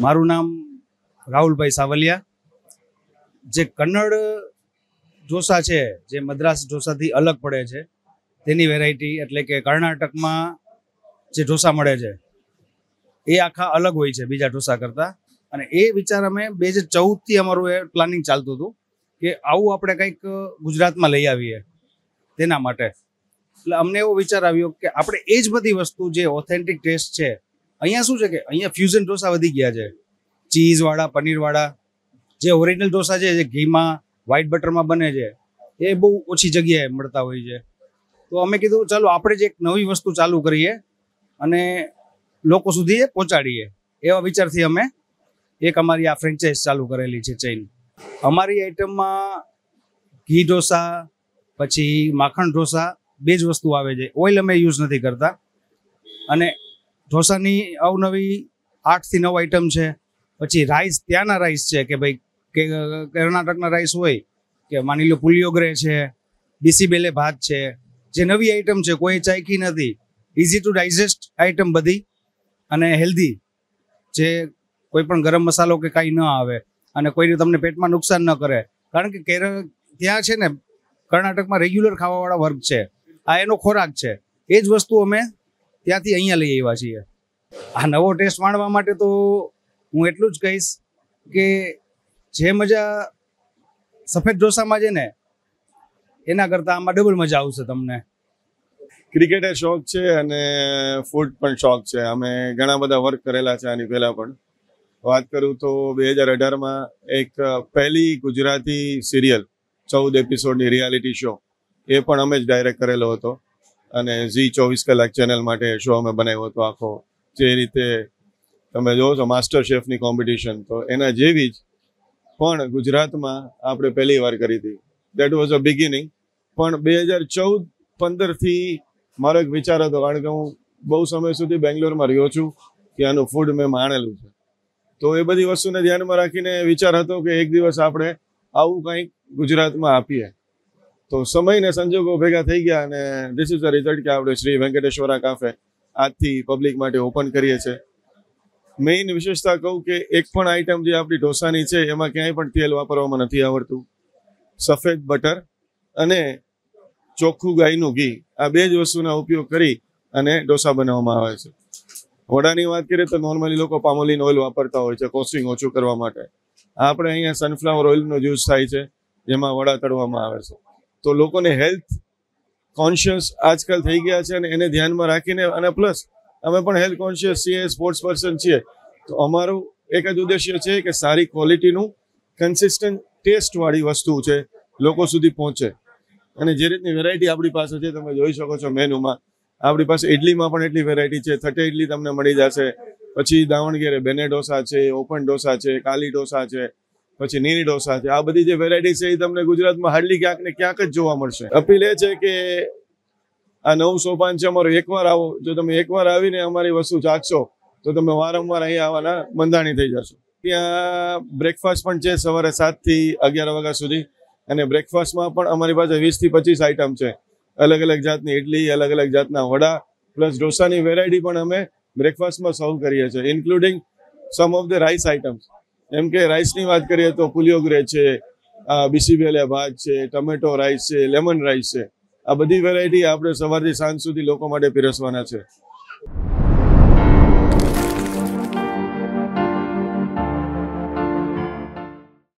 મારું નામ રાહુલભાઈ સાવલિયા. જે કન્નડ ઢોસા છે, જે મદ્રાસ ઢોસાથી અલગ પડે છે, તેની વેરાયટી એટલે કે કર્ણાટકમાં જે ઢોસા મળે છે એ આખા અલગ હોય છે બીજા ઢોસા કરતાં. અને એ વિચાર અમે 2014થી અમારું એ પ્લાનિંગ ચાલતું હતું કે આવું આપણે કંઈક ગુજરાતમાં લઈ આવીએ તેના માટે. એટલે અમને એવો વિચાર આવ્યો કે આપણે એ જ બધી વસ્તુ જે ઓથેન્ટિક ટેસ્ટ છે, અહીંયા શું છે કે અહીંયા ફ્યુઝન ઢોસા વધી ગયા છે, ચીઝવાળા, પનીરવાળા. જે ઓરિજિનલ ઢોસા છે, જે ઘીમાં વ્હાઈટ બટરમાં બને છે, એ બહુ ઓછી જગ્યાએ મળતા હોય છે. તો અમે કીધું ચાલો આપણે જ એક નવી વસ્તુ ચાલુ કરીએ અને લોકો સુધી એ પહોંચાડીએ. એવા વિચારથી અમે એક અમારી આ ફ્રેન્ચાઇઝ ચાલુ કરેલી છે ચેઇન. અમારી આઈટમમાં ઘી ઢોસા, પછી માખણ ઢોસા, બે જ વસ્તુ આવે છે. ઓઇલ અમે યુઝ નથી કરતા. અને ઢોસાની અવનવી 8 થી 9 આઈટમ છે. પછી રાઈસ, ત્યાંના રાઈસ છે કે ભાઈ કે કર્ણાટકના રાઈસ હોય કે માની લો પુલિયોગરે છે, બીસીબેલે ભાત છે, જે નવી આઈટમ છે, કોઈ ચાખી નથી. ઇઝી ટુ ડાયજેસ્ટ આઈટમ બધી અને હેલ્ધી, જે કોઈ પણ ગરમ મસાલો કે કાંઈ ન આવે અને કોઈને તમને પેટમાં નુકસાન ન કરે. કારણ કે ત્યાં છે ને કર્ણાટકમાં રેગ્યુલર ખાવાવાળા વર્ગ છે, આ એનો ખોરાક છે. એ જ વસ્તુ અમે ત્યાંથી અહીંયા લઈ આવ્યા છીએ. આ નવો ટેસ્ટ માણવા માટે તો હું એટલું જ કહીશ કે જે મજા સફેદ ઢોસામાં છે ને એના કરતાં આમાં ડબલ મજા આવશે તમને. ક્રિકેટે શોખ છે અને ફૂડ પણ શોખ છે. અમે ઘણા બધા વર્ક કરેલા છે આની પહેલા પણ. વાત કરું તો 2018માં એક પહેલી ગુજરાતી સિરિયલ 14 એપિસોડની રિયાલિટી શો, એ પણ અમે જ ડાયરેક્ટ કરેલો હતો. અને ઝી 24 કલાક ચેનલ માટે શો અમે બનાવ્યો હતો આખો. જે રીતે તમે જોવો છો માસ્ટર શેફની કોમ્પિટિશન, તો એના જેવી જ પણ ગુજરાતમાં આપણે પહેલી વાર કરી હતી. That was a beginning. પણ 2014-15થી મારો એક વિચાર હતો, કારણ કે હું બહુ સમય સુધી બેંગ્લોરમાં રહ્યો છું, ત્યાંનું ફૂડ મેં માણેલું છે. તો એ બધી વસ્તુને ધ્યાનમાં રાખીને વિચાર હતો કે એક દિવસ આપણે આવું કંઈક ગુજરાતમાં આપીએ. તો સમય ને સંજોગો ભેગા થઈ ગયા અને ધીસ ઇઝ ધ રિઝલ્ટ કે આપણે શ્રી વેંકટેશ્વરા કાફે આજથી પબ્લિક માટે ઓપન કરીએ છીએ. મેઇન વિશેષતા કહું કે એક પણ આઈટમ જે આપણી ઢોસાની છે એમાં ક્યાંય પણ તેલ વાપરવામાં નથી આવડતું. સફેદ બટર અને ચોખ્ખું ગાયનું ઘી, આ બે જ વસ્તુના ઉપયોગ કરી અને ઢોસા બનાવવામાં આવે છે. વડાની વાત કરીએ તો નોર્મલી લોકો પામોલીન ઓઇલ વાપરતા હોય છે કોસ્ટિંગ ઓછું કરવા માટે. આપણે અહીંયા સનફ્લાવર ઓઇલનો યુઝ થાય છે, જેમાં વડા તળવામાં આવે છે. તો લોકોને હેલ્થ કોન્શિયસ આજકાલ થઈ ગયા છે અને એને ધ્યાનમાં રાખીને, અને પ્લસ અમે પણ હેલ્થ કોન્શિયસ છીએ, સ્પોર્ટ્સ પર્સન છીએ. તો અમારું એક જ ઉદ્દેશ્ય છે કે સારી ક્વોલિટીનું કન્સિસ્ટન્ટ ટેસ્ટવાળી વસ્તુ છે લોકો સુધી પહોંચે. અને જે રીતની વેરાયટી આપણી પાસે છે તમે જોઈ શકો છો મેનુમાં. આપણી પાસે ઇડલીમાં પણ એટલી વેરાયટી છે. થટે ઇડલી તમને મળી જશે, પછી દાવણગેરે બેને ઢોસા છે, ઓપન ઢોસા છે, કાલી ઢોસા છે, પછી નીની ઢોસા છે. આ બધી જે વેરાયટી છે એ તમને ગુજરાતમાં હાર્ડલી ક્યાંક ને ક્યાંક જ જોવા મળશે. અપીલ એ છે કે આ નવું સોપાન છે અમારું. એકવાર આવો, જો તમે એકવાર આવીને અમારી વસ્તુ ચાખશો તો તમે વારંવાર અહીંયા આવવાના બંધાણી થઈ જશો. ત્યાં બ્રેકફાસ્ટ પણ છે સવારે 7 થી 11 વાગ્યા સુધી. અને બ્રેકફાસ્ટમાં પણ અમારી પાસે 20 થી 25 આઈટમ છે. અલગ અલગ જાતની ઇડલી, અલગ અલગ જાતના વડા, પ્લસ ઢોસાની વેરાયટી પણ અમે બ્રેકફાસ્ટમાં સર્વ કરીએ છીએ, including some of the rice items. એમ કે રાઈસની વાત કરીએ તો પુલિયોગરે છે, બીસીબેલે ભાત છે, ટમેટો રાઈસ છે, લેમન રાઈસ છે. આ બધી વેરાયટી આપણે સવારથી સાંજ સુધી લોકો માટે પીરસવાના છે.